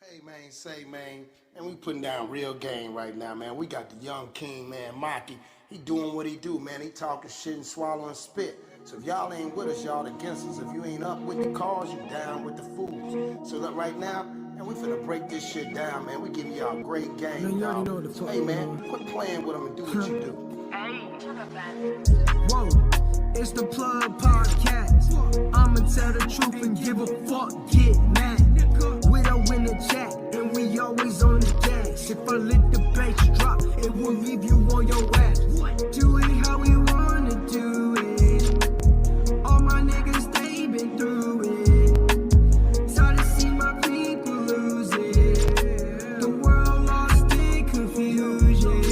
Hey man, and we putting down real game right now, man. We got the young king, man, Maki. He doing what he do, man. He talking shit and swallowing spit. So if y'all ain't with us, y'all against us. If you ain't up with the cause, you down with the fools. So look, right now, and we finna break this shit down, man. We giving y'all great game, y'all. So, hey man, quit playing with them and do what you do. Whoa, it's the Plug Podcast. I'ma tell the truth and give a fuck, get mad. We don't win the chat, and we always on the gas. If I let the bass drop, it will leave you on your ass. Do it how we wanna do it. All my niggas, they been through it. Tired to see my people lose it. The world lost in confusion.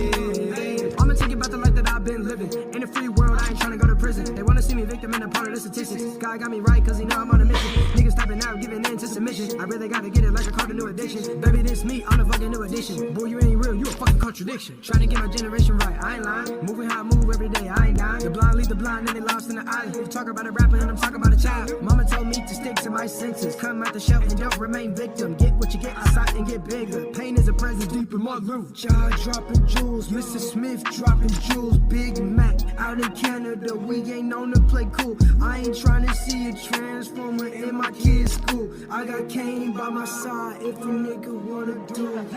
I'ma take it back the life that I've been living. In a free world, I ain't tryna go to prison. They wanna see me victim and a part of the statistics. God got me right, cause he know I'm on a mission. Niggas tapping out, giving in to submission. I really gotta get it like I caught a new addiction. Baby, this me, I'm a fucking new addition. Boy, you ain't real, you a fucking contradiction. Trying to get my generation right, I ain't lying. Moving how I move every day, I ain't dying. The blind lead the blind and they lost in the island. You talk about a rapper and I'm talking about a child. Mama told me to stick to my senses. Come out the shelf and don't remain victim. Get what you get outside and get bigger. Pain is a presence deep in my room. Jaw dropping jewels, Mr. Smith dropping jewels. Big Mac out in Canada, we ain't known to play cool. I ain't trying to see a transformer in my kid's school. I got Kane by my side if a nigga wanna do it.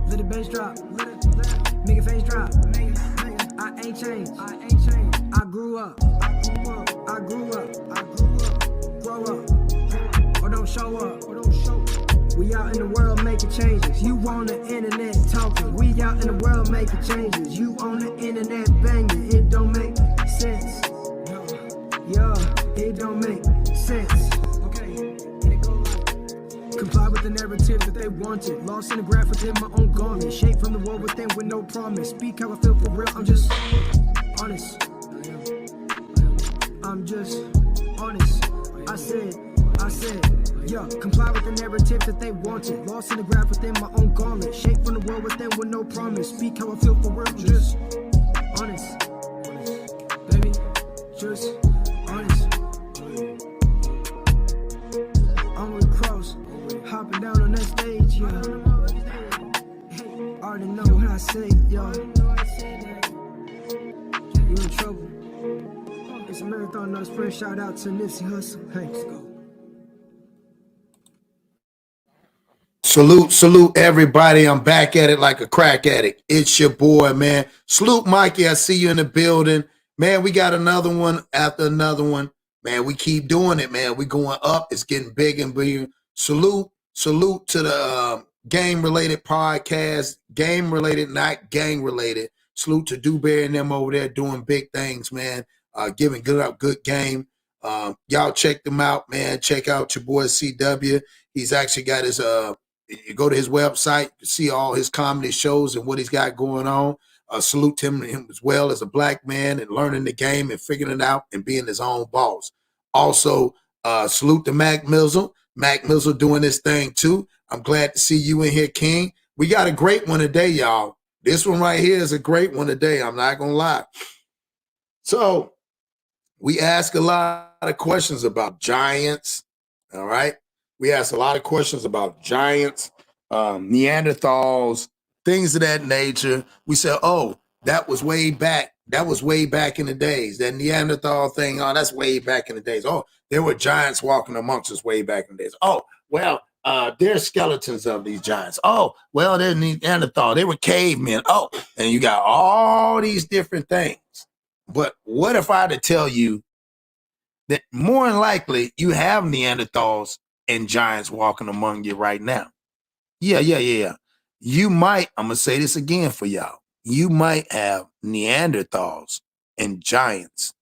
Let the bass drop, make a face drop. I ain't changed, I grew up, grow up, or don't show up. We out in the world making changes. You on the internet talking. We out in the world making changes. You on the internet banging. It don't make sense. Yeah, it don't make sense. Comply with the narrative that they wanted. Lost in the graph within my own garment. Shaped from the world within with no promise. Speak how I feel for real. I'm just honest. I'm just honest. I said, yeah, comply with the narrative that they wanted. Lost in the graph within my own garment. Shaped from the world within with no promise. Speak how I feel for real. I'm just honest. Baby, just honest. I'm with Cross, hopping down on that stage, yeah. Already know what I say, y'all. You in trouble. It's a marathon, no sprint. Shout out to Nipsey Hussle. Hey, let's go. Salute everybody. I'm back at it like a crack addict. It's your boy, man. Salute Mikey. I see you in the building. Man, we got another one after another one. Man, we keep doing it, man. We going up. It's getting big and bigger. Salute to the game-related podcast. Game-related, not gang-related. Salute to Dewberry and them over there doing big things, man. Giving good game. Y'all check them out, man. Check out your boy CW. He's actually got his you go to his website to see all his comedy shows and what he's got going on. Salute him as well as a black man and learning the game and figuring it out and being his own boss. Also, salute to Mac Mizzle. Mac Mizzle doing this thing too. I'm glad to see you in here, King. We got a great one today, y'all. This one right here is a great one today. I'm not going to lie. So we ask a lot of questions about giants, all right? We ask a lot of questions about giants, Neanderthals, things of that nature. We say, oh, that was way back. That was way back in the days. That Neanderthal thing, oh, that's way back in the days. Oh, there were giants walking amongst us way back in the days. Oh, well, there's skeletons of these giants. Oh, well, they're Neanderthal. They were cavemen. Oh, and you got all these different things. But what if I had to tell you that more than likely you have Neanderthals and giants walking among you right now? Yeah. You might, I'm going to say this again for y'all. You might have Neanderthals and giants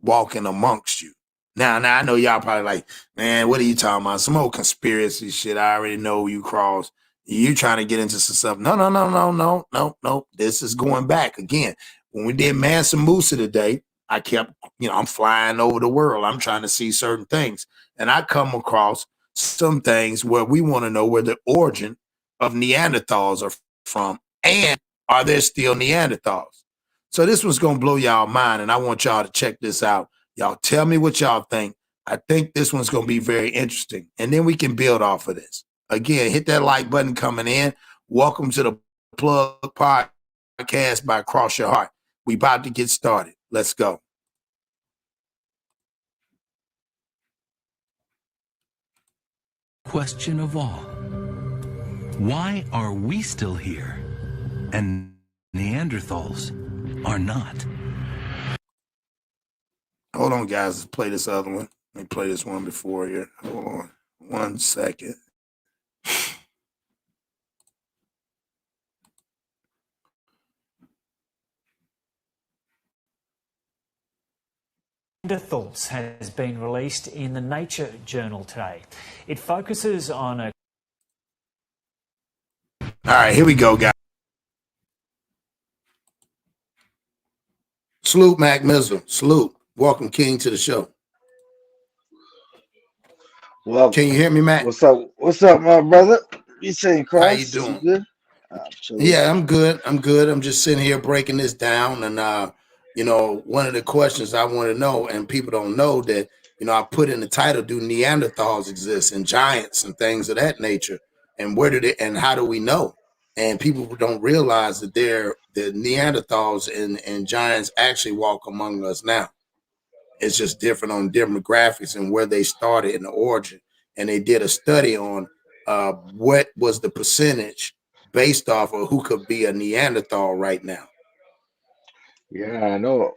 walking amongst you. Now I know y'all probably like, man, what are you talking about? Some old conspiracy shit. I already know you, Cross. You trying to get into some stuff. No. This is going back again. When we did Mansa Musa today, I kept, I'm flying over the world. I'm trying to see certain things. And I come across some things where we want to know where the origin of Neanderthals are from. And are there still Neanderthals? So this one's going to blow y'all mind. And I want y'all to check this out. Y'all tell me what y'all think. I think this one's going to be very interesting. And then we can build off of this. Again, hit that like button coming in. Welcome to the Plug Podcast by Cross Your Heart. We about to get started. Let's go. Question of all. Why are we still here and Neanderthals are not? Hold on, guys. Let's play this other one. Let me play this one before here. Hold on 1 second. Neanderthals has been released in the Nature journal today. It focuses on a... All right, here we go, guys. Salute, Mac Mizzle. Salute. Welcome, King, to the show. Well, can you hear me, Mac? What's up? What's up, my brother? You saying, Cross? How you doing? Good? Yeah, I'm good. I'm just sitting here breaking this down, and you know, one of the questions I want to know, and people don't know that, you know, I put in the title, do Neanderthals exist, and giants and things of that nature, and where did it, and how do we know? And people don't realize that the Neanderthals and giants actually walk among us now. It's just different on demographics and where they started in the origin. And they did a study on what was the percentage based off of who could be a Neanderthal right now. Yeah, I know.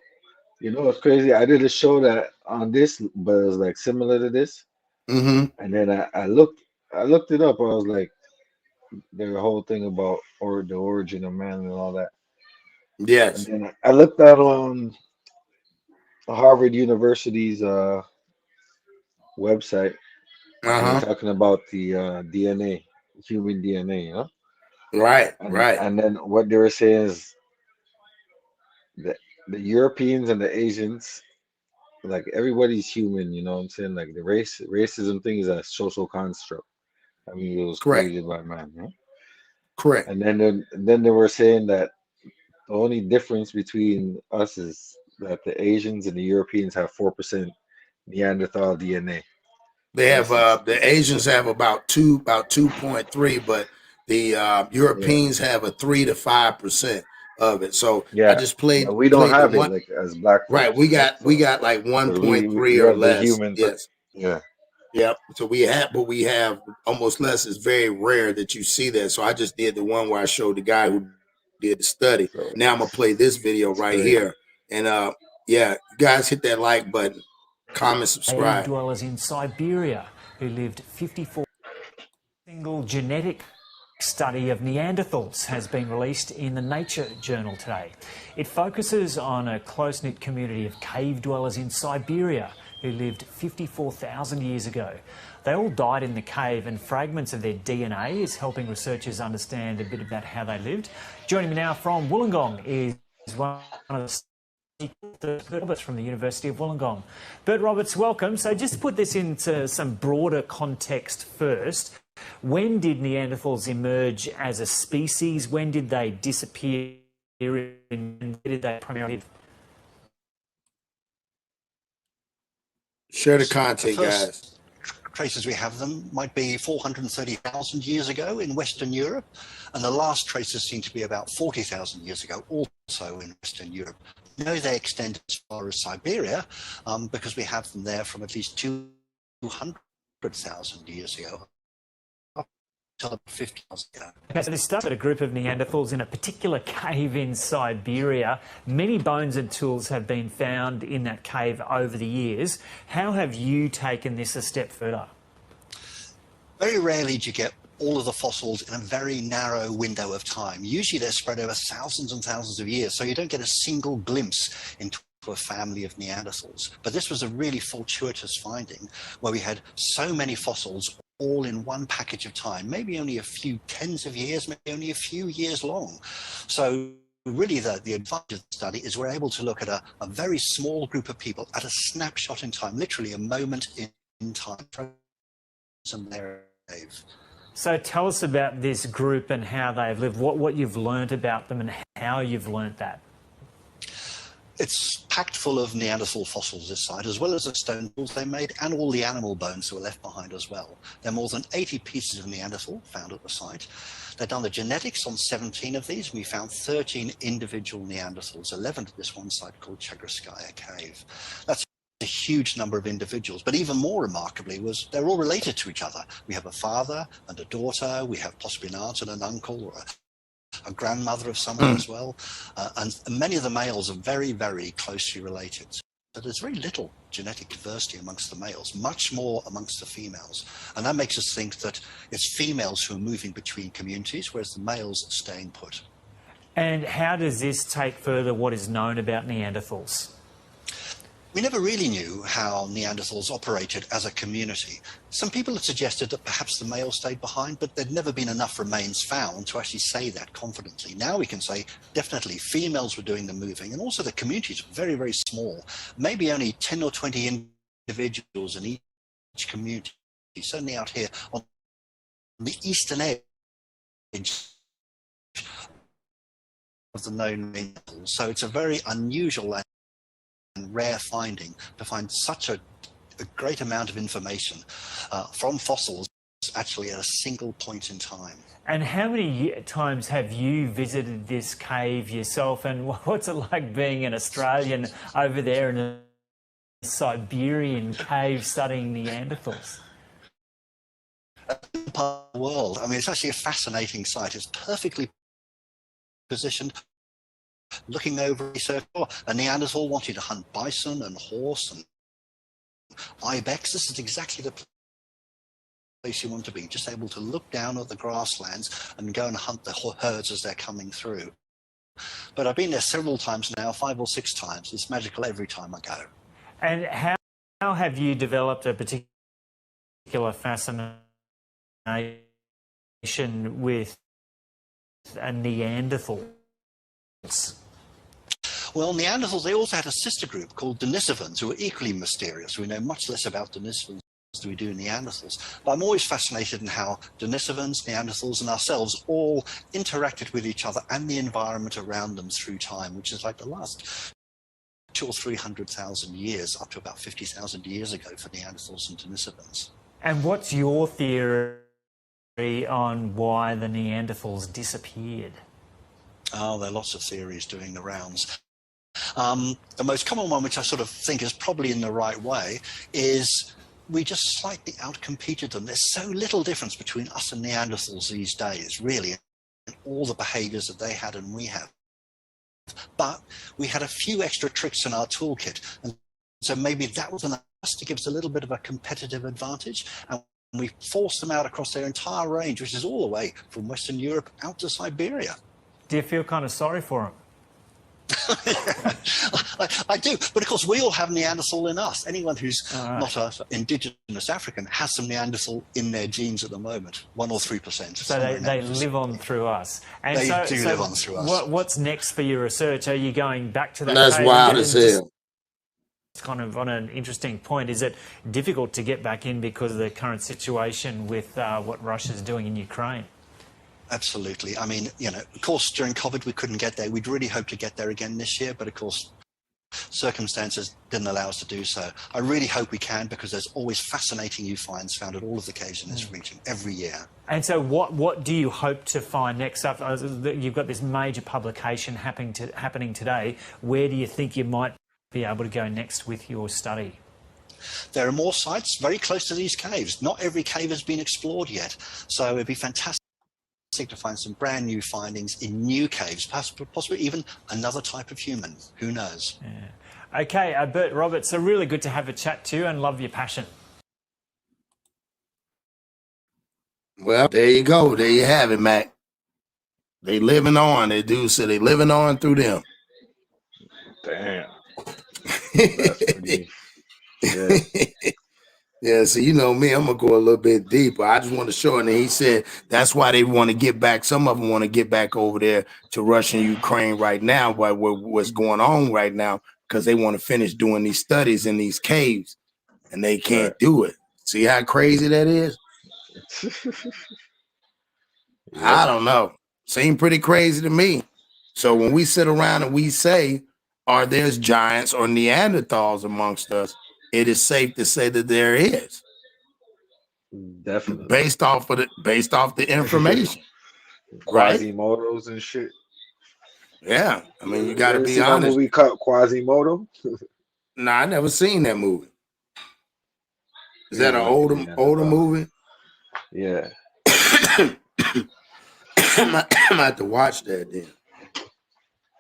You know, it's crazy. I did a show that on this, but it was like similar to this. Mm-hmm. And then I looked it up. I was like, the whole thing about the origin of man and all that. Yes. And then I looked out on Harvard University's website, and they're talking about the DNA, human DNA, you know? Right, And, right. And then what they were saying is that the Europeans and the Asians, like everybody's human, you know what I'm saying? Like the racism thing is a social construct. I mean, it was created by man, right? Correct. And then they were saying that the only difference between us is that the Asians and the Europeans have 4% Neanderthal DNA. They have the Asians have about 2.3, but the Europeans have a 3 to 5% of it. So yeah, I just played. we don't played have the it one, like as black folks, right? We got like 1.3 we or have the less. human. Yes. Yeah. Yep. So we have almost less. It's very rare that you see that. So I just did the one where I showed the guy who did the study. So now I'm gonna play this video right here. And yeah, you guys hit that like button, comment, subscribe. Cave dwellers in Siberia who lived 54. Single genetic study of Neanderthals has been released in the Nature journal today. It focuses on a close-knit community of cave dwellers in Siberia who lived 54,000 years ago. They all died in the cave, and fragments of their DNA is helping researchers understand a bit about how they lived. Joining me now from Wollongong is one of the Bert Roberts from the University of Wollongong. Bert Roberts, welcome. So just to put this into some broader context first, when did Neanderthals emerge as a species? When did they disappear? And where did they primarily live? Share the content, guys. Traces we have them might be 430,000 years ago in Western Europe, and the last traces seem to be about 40,000 years ago, also in Western Europe. We know they extend as far as Siberia because we have them there from at least 200,000 years ago. Until 50,000 ago. Okay, so this started a group of Neanderthals in a particular cave in Siberia. Many bones and tools have been found in that cave over the years. How have you taken this a step further? Very rarely do you get all of the fossils in a very narrow window of time. Usually they're spread over thousands and thousands of years, so you don't get a single glimpse into a family of Neanderthals. But this was a really fortuitous finding where we had so many fossils all in one package of time, maybe only a few tens of years, maybe only a few years long. So really the advantage of the study is we're able to look at a very small group of people at a snapshot in time, literally a moment in time. So tell us about this group and how they've lived, what you've learned about them and how you've learned that. It's packed full of Neanderthal fossils, this site, as well as the stone tools they made and all the animal bones that were left behind as well. There are more than 80 pieces of Neanderthal found at the site. They've done the genetics on 17 of these, and we found 13 individual Neanderthals, 11 at this one site called Chegroskaya Cave. That's a huge number of individuals, but even more remarkably was they're all related to each other. We have a father and a daughter, we have possibly an aunt and an uncle, or a grandmother of someone as well, and many of the males are very, very closely related. But there's very little genetic diversity amongst the males, much more amongst the females. And that makes us think that it's females who are moving between communities, whereas the males are staying put. And how does this take further what is known about Neanderthals? We never really knew how Neanderthals operated as a community. Some people had suggested that perhaps the males stayed behind, but there'd never been enough remains found to actually say that confidently. Now we can say definitely females were doing the moving, and also the communities were very, very small, maybe only 10 or 20 individuals in each community, certainly out here on the eastern edge of the known Neanderthals. So it's a very unusual and rare finding to find such a great amount of information from fossils actually at a single point in time. And how many times have you visited this cave yourself, and what's it like being an Australian over there in a Siberian cave studying Neanderthals? Part of the world. I mean, it's actually a fascinating site. It's perfectly positioned, looking over a circle. A Neanderthal wanted to hunt bison and horse and ibex. This is exactly the place you want to be, just able to look down at the grasslands and go and hunt the herds as they're coming through. But I've been there several times now, 5 or 6 times. It's magical every time I go. And how have you developed a particular fascination with Neanderthals? Well, Neanderthals, they also had a sister group called Denisovans, who were equally mysterious. We know much less about Denisovans than we do Neanderthals. But I'm always fascinated in how Denisovans, Neanderthals, and ourselves all interacted with each other and the environment around them through time, which is like the last 200,000 or 300,000 years, up to about 50,000 years ago for Neanderthals and Denisovans. And what's your theory on why the Neanderthals disappeared? Oh, there are lots of theories doing the rounds. The most common one, which I sort of think is probably in the right way, is we just slightly outcompeted them. There's so little difference between us and Neanderthals these days, really, in all the behaviors that they had and we have. But we had a few extra tricks in our toolkit, and so maybe that was enough to give us a little bit of a competitive advantage, and we forced them out across their entire range, which is all the way from Western Europe out to Siberia. Do you feel kind of sorry for them? I do, but of course we all have Neanderthal in us. Anyone who's not an indigenous African has some Neanderthal in their genes at the moment, 1 or 3%. So they live on through us. And they so live on through us. What's next for your research? Are you going back to that? That's wild as hell. It's kind of on an interesting point. Is it difficult to get back in because of the current situation with what Russia's doing in Ukraine? Absolutely. I mean, you know, of course, during COVID, we couldn't get there. We'd really hoped to get there again this year, but of course, circumstances didn't allow us to do so. I really hope we can, because there's always fascinating new finds found at all of the caves in this region every year. And so what do you hope to find next up? You've got this major publication happening today. Where do you think you might be able to go next with your study? There are more sites very close to these caves. Not every cave has been explored yet, so it'd be fantastic to find some brand new findings in new caves, possibly even another type of human. Who knows? Yeah. Okay, Bert Roberts, so really good to have a chat to you, and love your passion. Well, there you go. There you have it, Mac. They living on. They do, so they living on through them. Damn. That's pretty. Yeah. Yeah, so you know me, I'm gonna go a little bit deeper. I just want to show it. And he said that's why they want to get back. Some of them want to get back over there to Russia and Ukraine right now, what's going on right now, because they want to finish doing these studies in these caves, and they can't do it. See how crazy that is? I don't know. Seemed pretty crazy to me. So when we sit around and we say, or there's giants or Neanderthals amongst us, it is safe to say that there is, Definitely. based off the information, right? Quasimodos and shit. Yeah, I mean, you You got to ever be seen that honest. movie called Quasimodo? Nah, I never seen that movie. Is He that was an like a older Neanderthal. movie? Yeah. I might have to watch that then.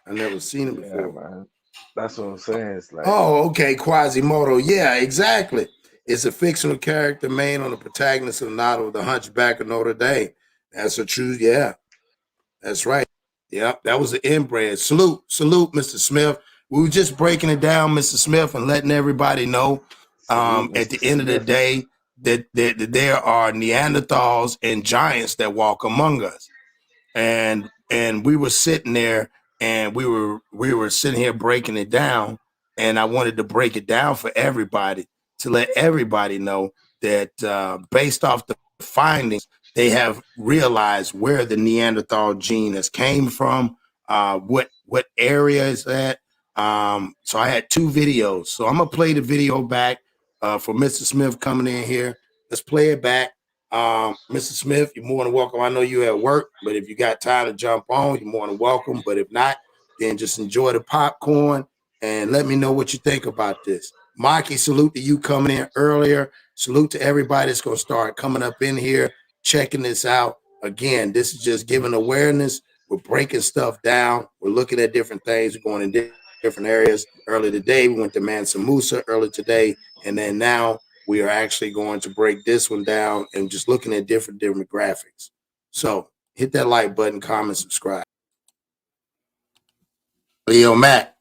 I never seen it Yeah, before. man. That's what I'm saying. It's like, Oh, okay, Quasimodo. Yeah, exactly. It's a fictional character made on the protagonist of the novel The Hunchback of Notre Dame. That's a true, yeah, that's right. Yep, that was the inbred. Salute, Mr. Smith. We were just breaking it down, Mr. Smith, and letting everybody know salute, at Mr. the end of the Smith. day that there are Neanderthals and giants that walk among us. And we were sitting there and we were sitting here breaking it down, and I wanted to break it down for everybody to let everybody know that based off the findings, they have realized where the Neanderthal gene has came from, what area is that. So I had two videos, so I'm gonna play the video back for Mr. Smith coming in here. Let's play it back. Mr. Smith, you're more than welcome. I know you're at work, but if you got time to jump on, you're more than welcome. But if not, then just enjoy the popcorn and let me know what you think about this. Mikey, salute to you coming in earlier. Salute to everybody that's going to start coming up in here, checking this out. Again, this is just giving awareness. We're breaking stuff down. We're looking at different things. We're going in different areas. Earlier today, we went to Mansa Musa earlier today. And then now we are actually going to break this one down and just looking at different demographics. So hit that like button, comment, subscribe. Leo Mac,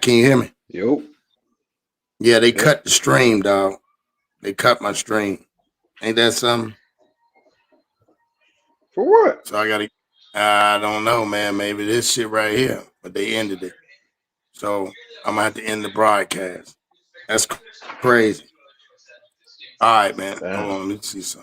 can you hear me? Yo. Yeah, they Yep. cut the stream, dog. They cut my stream. Ain't that something? For what? So I don't know, man. Maybe this shit right here, but they ended it. So I'm gonna have to end the broadcast. That's crazy. All right, man. Damn. Hold on, let me see something.